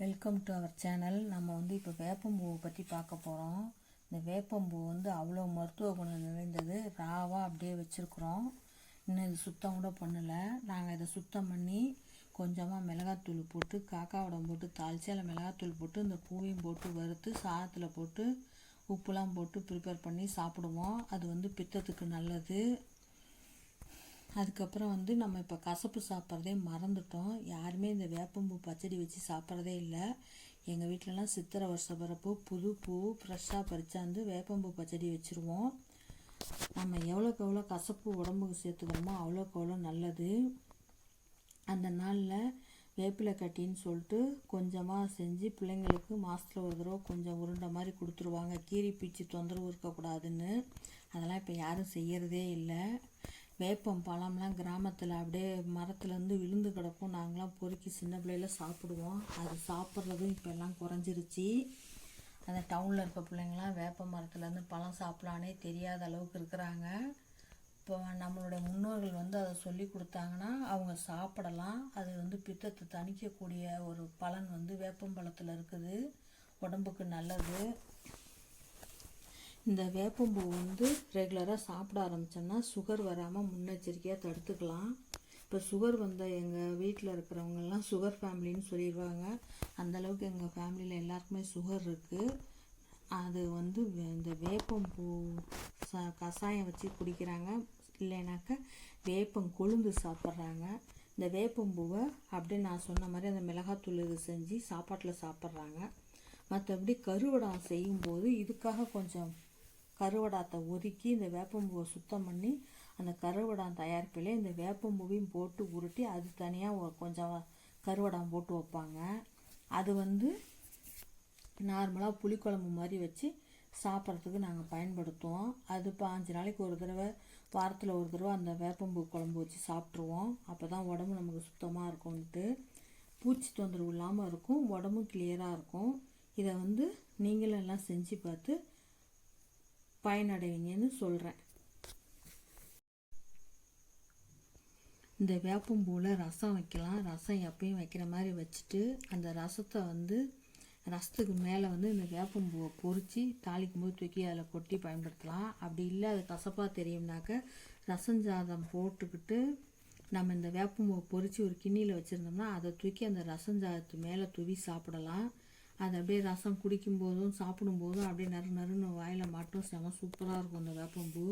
Welcome to our channel. நம்ம இப்போ வேப்பம்பூவை பற்றி பார்க்க போகிறோம். இந்த வேப்பம்பூ அவ்வளோ மருத்துவ குணம் நிறைந்தது. ராவாக அப்படியே வச்சுருக்குறோம். இன்னும் இது சுத்தம் கூட பண்ணலை. நாங்கள் இதை சுத்தம் பண்ணி கொஞ்சமாக மிளகாத்தூள் போட்டு காக்காவடம் போட்டு தாளித்து அதில் மிளகாத்தூள் போட்டு இந்த பூவையும் போட்டு வறுத்து சாதத்தில் போட்டு உப்புலாம் போட்டு ப்ரிப்பேர் பண்ணி சாப்பிடுவோம். அது பித்தத்துக்கு நல்லது. அதுக்கப்புறம் நம்ம இப்போ கசப்பு சாப்பிட்றதே மறந்துட்டோம். யாருமே இந்த வேப்பம்பூ பச்சடி வச்சு சாப்பிட்றதே இல்லை. எங்கள் வீட்டிலலாம் சித்திரை வருஷ பிறப்பு புது பூ ஃப்ரெஷ்ஷாக பறிச்சாந்து வேப்பம்பூ பச்சடி வச்சுருவோம். நம்ம எவ்வளோக்கு எவ்வளோ கசப்பு உடம்புக்கு சேர்த்துக்கிறோமோ அவ்வளோக்கு எவ்வளோ நல்லது. அந்த நாளில் வேப்பிலை கட்டின்னு சொல்லிட்டு கொஞ்சமாக செஞ்சு பிள்ளைங்களுக்கு மாதத்தில் ஒரு தடவை கொஞ்சம் உருண்டை மாதிரி கொடுத்துருவாங்க. கீரி பீச்சு தொந்தரவு இருக்கக்கூடாதுன்னு. அதெல்லாம் இப்போ யாரும் செய்கிறதே இல்லை. வேப்பம் பழம்லாம் கிராமத்தில் அப்படியே மரத்துலேருந்து விழுந்து கிடக்கும். நாங்களாம் பொறுக்கி சின்ன பிள்ளையில சாப்பிடுவோம். அது சாப்பிட்றதும் இப்போ எல்லாம் குறைஞ்சிருச்சு. அந்த டவுனில் இருக்க பிள்ளைங்களாம் வேப்ப மரத்துலேருந்து பழம் சாப்பிட்லானே தெரியாத அளவுக்கு இருக்கிறாங்க. இப்போ நம்மளுடைய முன்னோர்கள் அதை சொல்லி கொடுத்தாங்கன்னா அவங்க சாப்பிடலாம். அது பித்தத்தை தணிக்கக்கூடிய ஒரு பலன் வேப்பம்பழத்தில் இருக்குது. உடம்புக்கு நல்லது. இந்த வேப்பம்பூ ரெகுலராக சாப்பிட ஆரம்பித்தோம்னா சுகர் வராமல் முன்னெச்சரிக்கையாக தடுத்துக்கலாம். இப்போ சுகர் எங்கள் வீட்டில் இருக்கிறவங்கெல்லாம் சுகர் ஃபேமிலின்னு சொல்லிடுவாங்க. அந்தளவுக்கு எங்கள் ஃபேமிலியில் எல்லாருக்குமே சுகர் இருக்குது. அது இந்த வேப்பம்பூ கஷாயம் வச்சு குடிக்கிறாங்க. இல்லைனாக்கா வேப்பம் கொழுந்து சாப்பிட்றாங்க. இந்த வேப்பம்பூவை அப்படியே நான் சொன்ன மாதிரி அந்த மிளகாத்தூள் இது செஞ்சு சாப்பாட்டில் சாப்பிட்றாங்க. மற்றபடி கருவடம் செய்யும்போது இதுக்காக கொஞ்சம் கருவடாத்தை ஒதுக்கி இந்த வேப்பம்பூவை சுத்தம் பண்ணி அந்த கருவடாம் தயாரிப்பிலே இந்த வேப்பம்பூவையும் போட்டு உருட்டி அது தனியாக கொஞ்சம் கருவடாம் போட்டு வைப்பாங்க. அது நார்மலாக புளிக்குழம்பு மாதிரி வச்சு சாப்பிட்றதுக்கு நாங்கள் பயன்படுத்துவோம். அது 5 நாளைக்கு ஒரு தடவை வாரத்தில் ஒரு தடவை அந்த வேப்பம்பூ குழம்பு வச்சு சாப்பிட்ருவோம். அப்போ தான் உடம்பு நமக்கு சுத்தமாக இருக்கும்ன்ட்டு பூச்சி தொந்தரவு இல்லாமல் இருக்கும். உடம்பும் கிளியராக இருக்கும். இதை நீங்களும் எல்லாம் செஞ்சு பார்த்து பயனடைவீங்கன்னு சொல்கிறேன். இந்த வேப்பம்பூவில் ரசம் வைக்கலாம். ரசம் எப்பயும் வைக்கிற மாதிரி வச்சுட்டு அந்த ரசத்தை ரசத்துக்கு மேலே இந்த வேப்பம்பூவை பொறிச்சு தாளிக்கும் போது தூக்கி அதில் கொட்டி பயன்படுத்தலாம். அப்படி இல்லை அது கசப்பாக தெரியும்னாக்க ரசஞ்சாதம் போட்டுக்கிட்டு நம்ம இந்த வேப்பம்பூவை பொறிச்சு ஒரு கிண்ணியில் வச்சுருந்தோம்னா அதை தூக்கி அந்த ரசஞ்சாதத்து மேலே தூவி சாப்பிடலாம். அது அப்படியே ரசம் குடிக்கும்போதும் சாப்பிடும்போதும் அப்படியே நறுன்னு வாயில் மாட்டும். செம சூப்பராக இருக்கும் இந்த வேப்பம்பூ.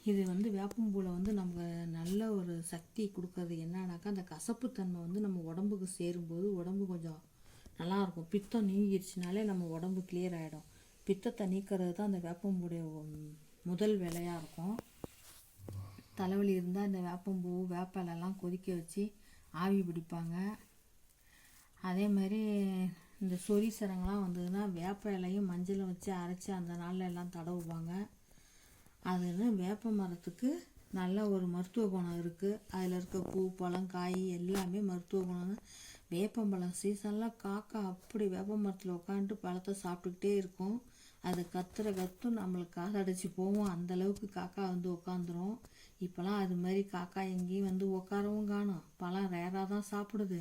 இது வேப்பம்பூவில் நம்ம நல்ல ஒரு சக்தி கொடுக்கறது என்னன்னாக்கா அந்த கசப்புத்தன்மை நம்ம உடம்புக்கு சேரும்போது உடம்பு கொஞ்சம் நல்லாயிருக்கும். பித்தம் நீங்கிருச்சுனாலே நம்ம உடம்பு கிளியர் ஆகிடும். பித்தத்தை நீக்கிறது தான் அந்த வேப்பம்பூடைய முதல் வேலையாக இருக்கும். தலைவலி இருந்தால் இந்த வேப்பம்பூ வேப்பிலெல்லாம் கொதிக்க வச்சு ஆவி பிடிப்பாங்க. அதே மாதிரி இந்த சொறி சரங்கெலாம் வந்ததுன்னா வேப்ப இலையும் மஞ்சளும் வச்சு அரைச்சி அந்த நாளில் எல்லாம் தடவுவாங்க. அதுன்னு வேப்ப மரத்துக்கு நல்ல ஒரு மருத்துவ குணம் இருக்குது. அதில் இருக்க பூ பழம் காய் எல்லாமே மருத்துவ குணம். வேப்பம்பழம் சீசனில் காக்கா அப்படி வேப்ப மரத்தில் உட்காந்துட்டு பழத்தை சாப்பிட்டுக்கிட்டே இருக்கும். அது கத்தும் நம்மளுக்கு காதடைச்சி போவோம். அந்தளவுக்கு காக்கா உட்காந்துரும். இப்போலாம் அது மாதிரி காக்கா எங்கேயும் உட்காரவும் காணும். பழம் ரேராக தான் சாப்பிடுது.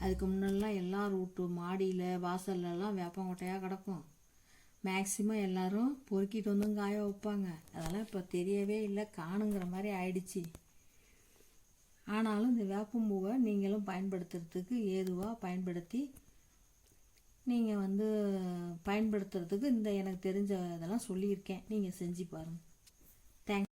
அதுக்கு முன்னெல்லாம் எல்லார் வீட்டு மாடியில் வாசல்லலாம் வேப்பங்கொட்டையாக கிடக்கும். மேக்சிமம் எல்லோரும் பொறுக்கிட்டு காய வைப்பாங்க. அதெல்லாம் இப்போ தெரியவே இல்லை, காணுங்கிற மாதிரி ஆயிடுச்சு. ஆனாலும் இந்த வேப்பம்பூவை நீங்களும் பயன்படுத்துறதுக்கு ஏதுவாக பயன்படுத்தி நீங்கள் பயன்படுத்துறதுக்கு எனக்கு தெரிஞ்ச இதெல்லாம் சொல்லியிருக்கேன். நீங்கள் செஞ்சு பாருங்கள். தேங்க்ஸ்.